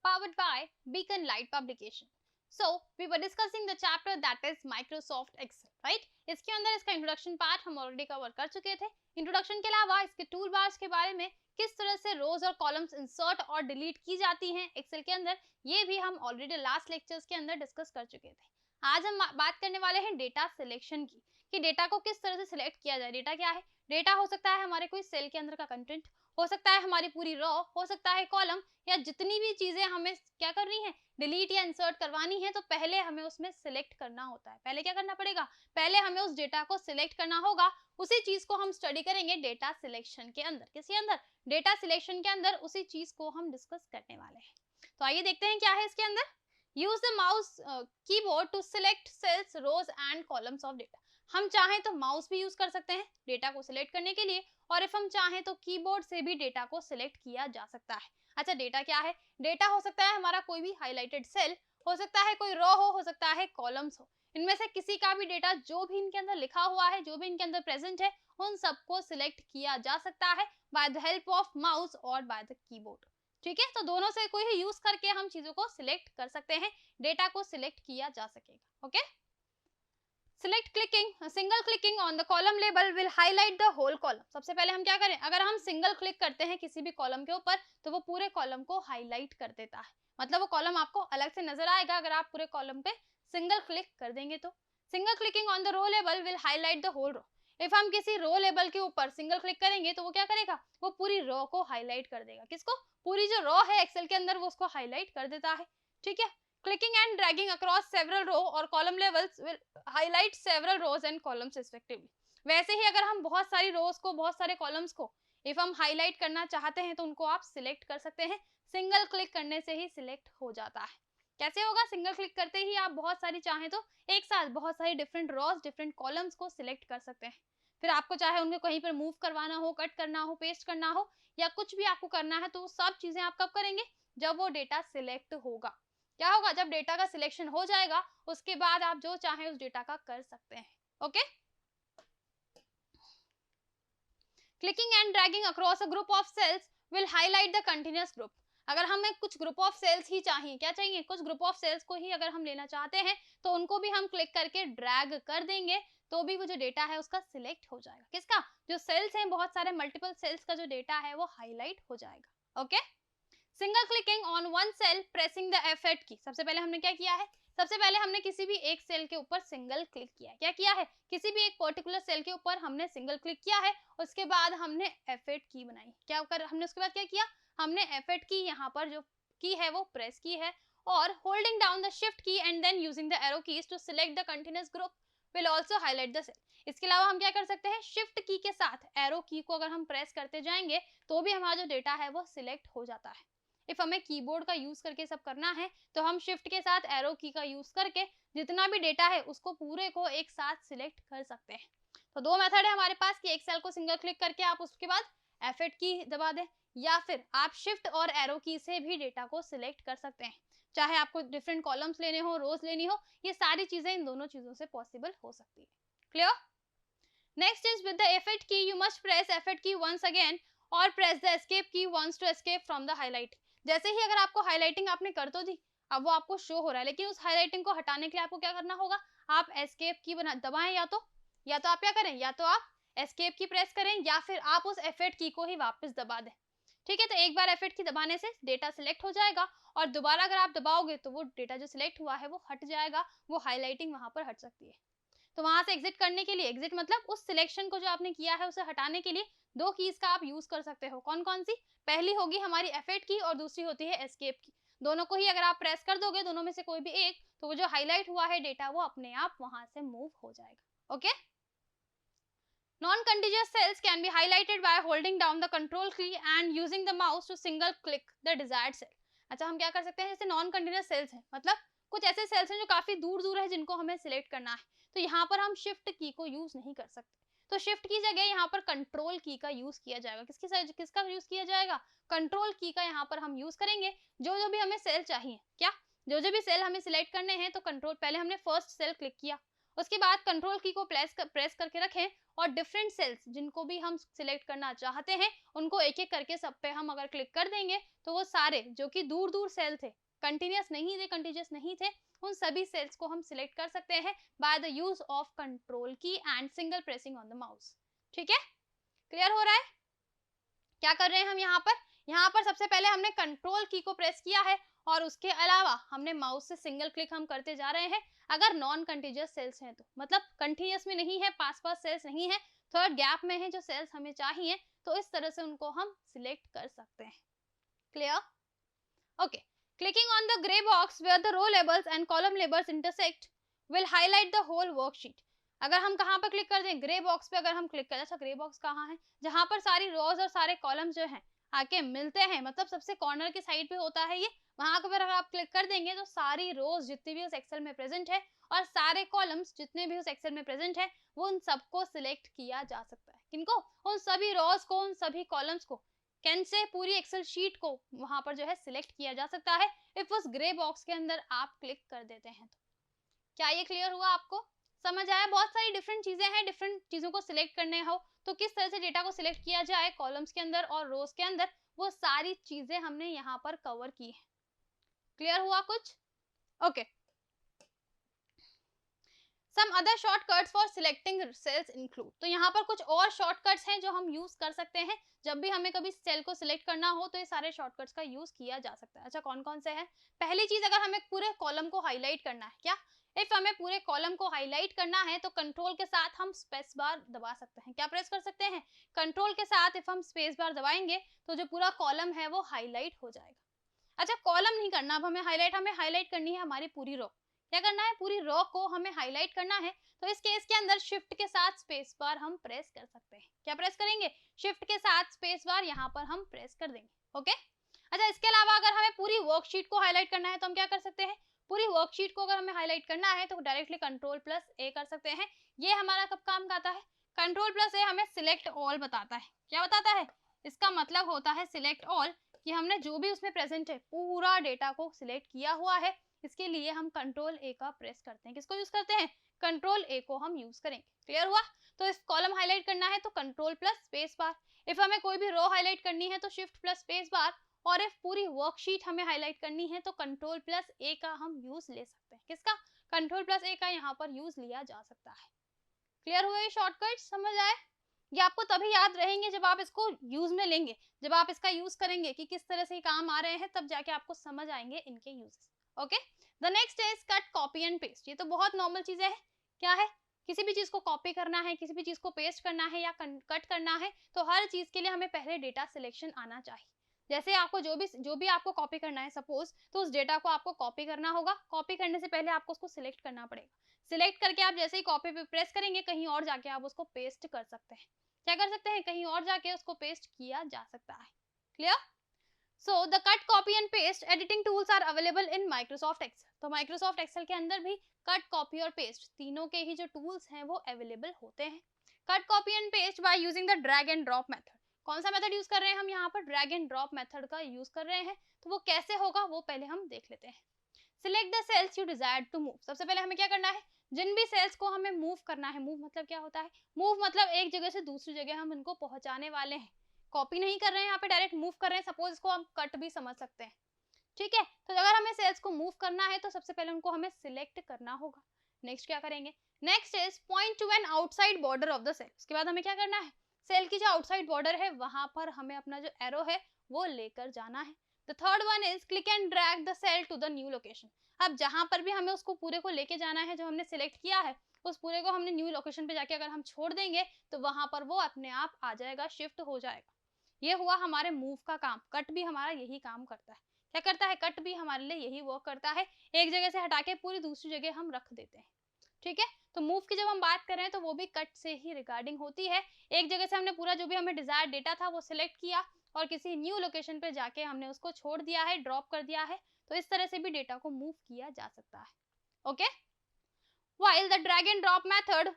powered by Beacon Light Publication. So, we were discussing the chapter that is Microsoft Excel, right? इसके अंदर इसका introduction part हम already cover कर चुके थे. इंट्रोडक्शन के अलावा इसके टूल बार्स के बारे में, किस तरह से रोज और कॉलम्स इंसर्ट और डिलीट की जाती हैं एक्सेल के अंदर, ये भी हम ऑलरेडी लास्ट लेक्चर्स के अंदर डिस्कस कर चुके थे. आज हम बात करने वाले हैं डेटा सिलेक्शन की, कि डेटा को किस तरह से सिलेक्ट किया जाए. डेटा क्या है? डेटा हो सकता है हमारे कोई सेल के अंदर का कंटेंट, हो सकता है हमारी पूरी रॉ, हो सकता है कॉलम, या जितनी भी चीजें हमें क्या करनी है, डिलीट या इंसर्ट करवानी है, तो पहले हमें उसमें सिलेक्ट करना होता है. पहले क्या करना पड़ेगा? पहले हमें उस डेटा को सिलेक्ट करना होगा. उसी चीज को हम स्टडी करेंगे डेटा सिलेक्शन के अंदर. किसके अंदर? डेटा सिलेक्शन के अंदर उसी चीज को हम डिस्कस करने वाले हैं. तो आइए देखते हैं क्या है इसके अंदर. Use the mouse keyboard to select cells, rows and columns of data. हम चाहें तो माउस भी यूज कर सकते हैं डेटा को सिलेक्ट करने के लिए, और इफ हम चाहें तो कीबोर्ड से भी डेटा को सिलेक्ट किया जा सकता है. अच्छा, डेटा क्या है? डेटा हो सकता है हमारा कोई भी हाईलाइटेड सेल, हो सकता है कोई रो हो सकता है कॉलम्स हो. इनमें से किसी का भी डेटा जो भी इनके अंदर लिखा हुआ है, जो भी इनके अंदर प्रेजेंट है, उन सबको सिलेक्ट किया जा सकता है by the help of mouse और बाय द कीबोर्ड. ठीक है, तो दोनों से कोई ही यूज करके हम चीजों को सिलेक्ट कर सकते हैं, डेटा को सिलेक्ट किया जा सकेगा. Okay, select clicking, single clicking on the column label will highlight the whole column. सबसे पहले हम क्या करें, अगर हम सिंगल क्लिक करते हैं किसी भी कॉलम के ऊपर, तो वो पूरे कॉलम को हाईलाइट कर देता है. मतलब वो कॉलम आपको अलग से नजर आएगा अगर आप पूरे कॉलम पे सिंगल क्लिक कर देंगे तो. Single clicking on the row label will highlight the whole row. If हम किसी रो लेबल के ऊपर सिंगल क्लिक करेंगे तो वो क्या करेगा, वो पूरी रो को हाईलाइट कर देगा. किसको? पूरी जो रो है एक्सेल के अंदर, वो उसको हाईलाइट कर देता है. ठीक है, clicking and dragging across several row or column levels will highlight several rows and columns respectively. वैसे ही अगर हम बहुत सारी रोज को, बहुत सारे कॉलम्स को इफ हम हाईलाइट करना चाहते हैं तो उनको आप सिलेक्ट कर सकते हैं. सिंगल क्लिक करने से ही सिलेक्ट हो जाता है. कैसे होगा? सिंगल क्लिक करते ही आप बहुत सारी चाहें तो एक साथ बहुत सारी डिफरेंट रोज, डिफरेंट कॉलम्स को सिलेक्ट कर सकते हैं. फिर आपको चाहे उनको कहीं पर मूव करवाना हो, कट करना हो, पेस्ट करना हो, या कुछ भी आपको करना है, तो सब चीजें आप कब करेंगे? जब वो डेटा सिलेक्ट होगा. क्या होगा? जब डेटा का सिलेक्शन हो जाएगा, उसके बाद आप जो चाहें उस डेटा का कर सकते हैं. Okay, clicking and dragging across a group of cells will highlight the continuous group. अगर हमें कुछ ग्रुप ऑफ सेल्स ही चाहिए, क्या चाहिए? कुछ ग्रुप ऑफ सेल्स को ही अगर हम लेना चाहते हैं, तो उनको भी हम क्लिक करके ड्रैग कर देंगे, तो भी वो जो डेटा है उसका सिलेक्ट हो जाएगा. किसका? जो सेल्स हैं, बहुत सारे मल्टीपल सेल्स का जो डेटा है वो हाईलाइट हो जाएगा. Okay, single clicking on one cell pressing the F8 key. सबसे पहले हमने क्या किया है? सबसे पहले हमने किसी भी एक सेल के ऊपर सिंगल क्लिक किया है. क्या किया है? किसी भी एक पर्टिकुलर सेल के ऊपर हमने सिंगल क्लिक किया है. उसके बाद हमने F8 की बनाई. क्या कर हमने उसके बाद क्या किया? हमने F8 की यहाँ पर जो की है वो प्रेस की है, और holding down the shift key and then using the arrow keys to select the continuous group will also highlight the cell. इसके अलावा हम क्या कर सकते हैं? शिफ्ट की के साथ एरो की को अगर हम प्रेस करते जाएंगे तो भी हमारा जो डेटा है वो सिलेक्ट हो जाता है. इफ हमें कीबोर्ड का यूज करके सब करना है, तो हम शिफ्ट के साथ एरो की का यूज करके जितना भी डेटा है उसको पूरे को एक साथ सिलेक्ट कर सकते हैं. तो दो मेथड है हमारे पास कि एक सेल को सिंगल क्लिक करके आप उसके बाद F8 की दबा दें, या फिर आप शिफ्ट और एरो की से भी डेटा को सिलेक्ट कर सकते हैं. चाहे आपको डिफरेंट कॉलम्स लेने हो, रोज लेनी हो, ये सारी चीजें इन दोनों चीजों से पॉसिबल हो सकती है. Clear? Next is with the F8 key you must press F8 key once again और press the escape key once to escape from the highlight. जैसे ही अगर आपको हाईलाइटिंग आपने कर तो दी, अब वो आपको शो हो रहा है, लेकिन उस हाईलाइटिंग को हटाने के लिए आपको क्या करना होगा? आप एस्केप की दबाएं, या तो आप क्या करें, या तो आप एस्केप की प्रेस करें, या फिर आप उस F8 की को ही वापस दबा दें. ठीक है, तो एक बार F8 की दबाने से डेटा सिलेक्ट हो जाएगा, और दोबारा अगर आप दबाओगे तो वो डेटा जो सिलेक्ट हुआ है वो हट जाएगा, वो हाईलाइटिंग वहां पर हट सकती है. तो वहां से एग्जिट करने के लिए, एग्जिट मतलब उस सिलेक्शन को जो आपने किया है उसे हटाने के लिए दो कीज का आप यूज कर सकते हो. कौन कौन सी? पहली होगी हमारी F8 की और दूसरी होती है एस्केप की. दोनों को ही अगर आप प्रेस कर दोगे, दोनों में से कोई भी एक, तो वो जो हाईलाइट हुआ है डेटा वो अपने आप वहां से मूव हो जाएगा. Okay, non-contiguous cells can be highlighted by holding down the control key and using the mouse to single click the desired cell. अच्छा, हम क्या कर सकते हैं? जैसे नॉन कंटिन्यूअस सेल्स हैं, मतलब कुछ ऐसे सेल्स हैं जो काफी दूर दूर है जिनको हमें सिलेक्ट करना है, तो यहाँ पर हम शिफ्ट की को यूज नहीं कर सकते. तो शिफ्ट की जगह यहाँ पर कंट्रोल की का यूज किया जाएगा. किसका यूज किया जाएगा? कंट्रोल की का यहाँ पर हम यूज करेंगे. जो जो भी हमें सेल चाहिए, क्या जो जो भी सेल हमें सिलेक्ट करने हैं, तो कंट्रोल, पहले हमने फर्स्ट सेल क्लिक किया उसके बाद कंट्रोल की को प्रेस करके रखें और डिफरेंट सेल्स जिनको भी हम सिलेक्ट करना चाहते हैं उनको एक एक करके सब पे हम अगर क्लिक कर देंगे तो वो सारे जो कि दूर दूर सेल थे, कंटिन्यूस नहीं थे, कंटिन्यूस नहीं थे, उन सभी सेल्स को हम सिलेक्ट कर सकते हैं by the use of control key and single pressing on the mouse. ठीक है, क्लियर हो रहा है? क्या कर रहे हैं हम यहाँ पर सबसे पहले हमने कंट्रोल की को प्रेस किया है और उसके अलावा हमने माउस से सिंगल क्लिक हम करते जा रहे हैं। अगर नॉन कंटिन्यूअस सेल्स हैं तो मतलब कंटिन्यूअस में नहीं है, पास सेल्स नहीं है, थोड़ा गैप में है जो सेल्स हमें चाहिए, तो इस तरह से उनको हम सिलेक्ट कर सकते हैं। Clear? Okay, clicking on the grey box where the row labels and column labels intersect will highlight the whole worksheet. अगर हम कहाँ पर क्लिक कर दें, ग्रे बॉक्स पे अगर हम क्लिक करें, अच्छा ग्रे बॉक्स कहाँ है, जहां पर सारी रोज और सारे कॉलम्स जो हैं आके मिलते हैं, मतलब सबसे कॉर्नर के साइड पे होता है ये, वहां पर अगर आप क्लिक कर देंगे तो सारी रोज जितनी भी उस एक्सेल में प्रेजेंट है और सारे कॉलम्स जितने भी उस एक्सेल में प्रेजेंट है वो उन सबको सिलेक्ट किया जा सकता है। किनको? उन सभी रोज को, उन सभी कॉलम्स को, कैन से पूरी एक्सेल शीट को वहां पर जो है सिलेक्ट किया जा सकता है इफ उस ग्रे बॉक्स के अंदर आप क्लिक कर देते हैं तो। क्या ये क्लियर हुआ आपको? समझ आया? बहुत सारी डिफरेंट चीजें हैं, डिफरेंट चीजों को सिलेक्ट करने हो तो किस तरह से डेटा को सिलेक्ट किया जाए कॉलम्स के अंदर और रोज के अंदर, वो सारी चीजें हमने यहाँ पर कवर की है। क्लियर हुआ कुछ? Okay, some other shortcuts for selecting cells include, तो यहाँ पर कुछ और शॉर्टकट्स हैं जो हम यूज कर सकते हैं जब भी हमें कभी सेल को सिलेक्ट करना हो, तो ये सारे शॉर्टकट्स का यूज किया जा सकता है। अच्छा, कौन कौन से हैं? पहली चीज, अगर हमें पूरे कॉलम को हाईलाइट करना है, क्या इफ हमें पूरे कॉलम को हाईलाइट करना है तो कंट्रोल के साथ हम स्पेस बार दबा सकते हैं। क्या प्रेस कर सकते हैं? कंट्रोल के साथ इफ हम स्पेस बार दबाएंगे तो जो पूरा कॉलम है वो हाईलाइट हो जाएगा। अच्छा, कॉलम नहीं करना अब हमें हाईलाइट करनी है हमारी पूरी रो। क्या करना है? पूरी रो को हमें हाईलाइट करना है, तो इस केस के अंदर शिफ्ट के साथ स्पेस बार हम प्रेस कर सकते हैं। क्या प्रेस करेंगे? शिफ्ट के साथ स्पेस बार यहाँ पर हम प्रेस कर देंगे। ओके, अच्छा, इसके अलावा अगर हमें पूरी वर्कशीट को हाईलाइट करना है तो हम क्या कर सकते हैं? पूरी वर्कशीट को अगर हमें हाईलाइट करना है तो डायरेक्टली कंट्रोल प्लस ए कर सकते हैं। ये हमारा कब काम आता है? कंट्रोल प्लस ए हमें सिलेक्ट ऑल बताता है। क्या बताता है? इसका मतलब होता है सिलेक्ट ऑल, कि हमने जो भी उसमें प्रेजेंट है पूरा डेटा को सिलेक्ट किया हुआ है। इसके लिए हम कंट्रोल ए का प्रेस करते हैं। किसको यूज करते हैं? कंट्रोल ए को हम यूज करेंगे। क्लियर हुआ? तो इस कॉलम हाईलाइट करना है तो control plus space bar, if हमें कोई भी रो हाईलाइट करनी है तो शिफ्ट प्लस स्पेस बार, और इफ पूरी वर्कशीट हमें हाईलाइट करनी है तो कंट्रोल प्लस ए का हम यूज ले सकते हैं। किसका? कंट्रोल प्लस ए का यहाँ पर यूज लिया जा सकता है। क्लियर हुआ? ये शॉर्टकट समझ आए? ये आपको तभी याद रहेंगे जब आप इसको यूज में लेंगे, जब आप इसका यूज करेंगे कि किस तरह से काम आ रहे हैं, तब जाके आपको समझ आएंगे इनके uses. Okay, the next is cut, copy and paste. ये तो बहुत नॉर्मल चीजें हैं। क्या है? किसी भी चीज को कॉपी करना है, किसी भी चीज को पेस्ट करना है या कट करना है, तो हर चीज के लिए हमें पहले डेटा सिलेक्शन आना चाहिए। जैसे आपको जो भी आपको कॉपी करना है सपोज, तो उस डेटा को आपको कॉपी करना होगा। कॉपी करने से पहले आपको उसको सिलेक्ट करना पड़ेगा। सिलेक्ट करके आप जैसे ही कॉपी पे प्रेस करेंगे, कहीं और जाके आप उसको पेस्ट कर सकते हैं। क्या कर सकते हैं? कहीं और जाके उसको पेस्ट किया जा सकता है। Clear? So the cut, copy and paste editing tools are available in Microsoft Excel. तो माइक्रोसॉफ्ट एक्सेल के अंदर भी कट, कॉपी और पेस्ट तीनों के ही जो टूल्स हैं वो अवेलेबल होते हैं। Cut, copy and paste by using the drag and drop method. कौन सा मेथड यूज कर रहे हैं हम यहाँ पर? ड्रैग एंड ड्रॉप मेथड का यूज कर रहे हैं। तो वो कैसे होगा वो पहले हम देख लेते हैं। Select the cells you desire to move. सबसे पहले हमें क्या करना है? जिन भी सेल्स को हमें मूव करना है, मूव मतलब क्या होता है? मूव मतलब एक जगह से दूसरी जगह हम इनको पहुंचाने वाले हैं। कॉपी नहीं कर रहे हैं यहाँ पे, डायरेक्ट मूव कर रहे हैं। सपोज इसको हम कट भी समझ सकते हैं। ठीक है, तो अगर हमें सेल्स को मूव करना है तो सबसे पहले उनको हमें सिलेक्ट करना होगा। नेक्स्ट क्या करेंगे? Next is point to an outside border of the cell. उसके बाद हमें क्या करना है? सेल की जो आउटसाइड बॉर्डर है वहां पर हमें अपना जो एरो है वो लेकर जाना है। The third one is click and drag the cell to the new location. अब जहां पर भी हमें उसको पूरे को लेके जाना है, जो हमने सिलेक्ट किया है, उस पूरे को हमने न्यू लोकेशन पे जाके अगर हम छोड़ देंगे तो वहां पर वो अपने आप आ जाएगा, शिफ्ट हो जाएगा। ये हुआ हमारे मूव का काम। कट भी हमारा यही काम करता है। क्या करता है? कट भी हमारे लिए यही वर्क करता है। एक जगह से हटा के पूरी दूसरी जगह हम रख देते हैं। ठीक है, तो मूव की जब हम बात कर रहे हैं तो वो भी कट से ही रिगार्डिंग होती है। एक जगह से हमने पूरा जो भी हमें डिजायर्ड डेटा था वो सिलेक्ट किया और किसी न्यू लोकेशन पे जाके हमने उसको छोड़ दिया है, ड्रॉप कर दिया है। तो इस तरह से भी डेटा को मूव किया जा सकता है। Okay, while the drag and drop method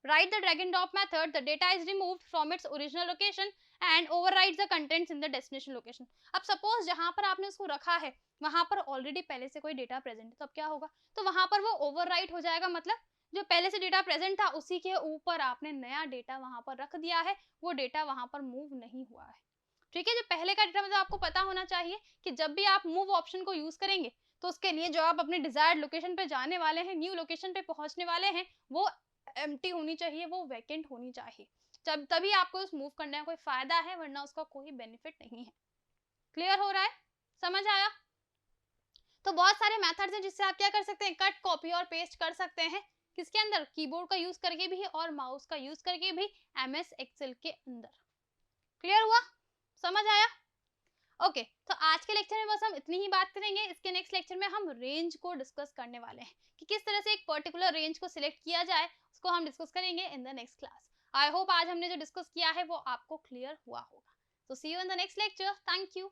write the drag and drop method, the data is removed from its original location and overrides the contents in the destination location. अब suppose जहां पर आपने उसको रखा है वहां पर ऑलरेडी पहले से कोई डेटा प्रेजेंट है, तो अब क्या होगा, तो वहां पर वो ओवरराइट हो जाएगा, मतलब जो पहले से डेटा प्रेजेंट था उसी के ऊपर आपने नया डेटा वहां पर रख दिया है, वो डेटा वहां पर मूव नहीं हुआ है। ठीक है, जो पहले का डेटा मतलब आपको पता होना चाहिए कि जब भी आप मूव ऑप्शन को यूज करेंगे तो उसके लिए जो आप अपने डिजायर्ड लोकेशन पे जाने वाले हैं, न्यू लोकेशन पे पहुंचने वाले हैं, वो एम्प्टी होनी चाहिए, वो वैकेंट होनी चाहिए, जब तभी आपको उस मूव करने का कोई फायदा है, वरना उसका कोई बेनिफिट नहीं है। क्लियर हो रहा है, समझ आया? तो बहुत सारे मेथड्स हैं जिससे आप क्या कर सकते हैं, कट, कॉपी और पेस्ट कर सकते हैं, किसके अंदर, कीबोर्ड का यूज करके भी और माउस का यूज करके भी एमएस एक्सेल के अंदर। क्लियर हुआ, समझ आया? ओके, तो आज के लेक्चर में बस हम इतनी ही बात करेंगे। इसके नेक्स्ट लेक्चर में हम रेंज को डिस्कस करने वाले हैं कि किस तरह से एक पर्टिकुलर रेंज को सिलेक्ट किया जाए, उसको हम डिस्कस करेंगे इन the next class. I hope आज हमने जो डिस्कस किया है वो आपको क्लियर हुआ होगा। तो see you in the next lecture, thank you.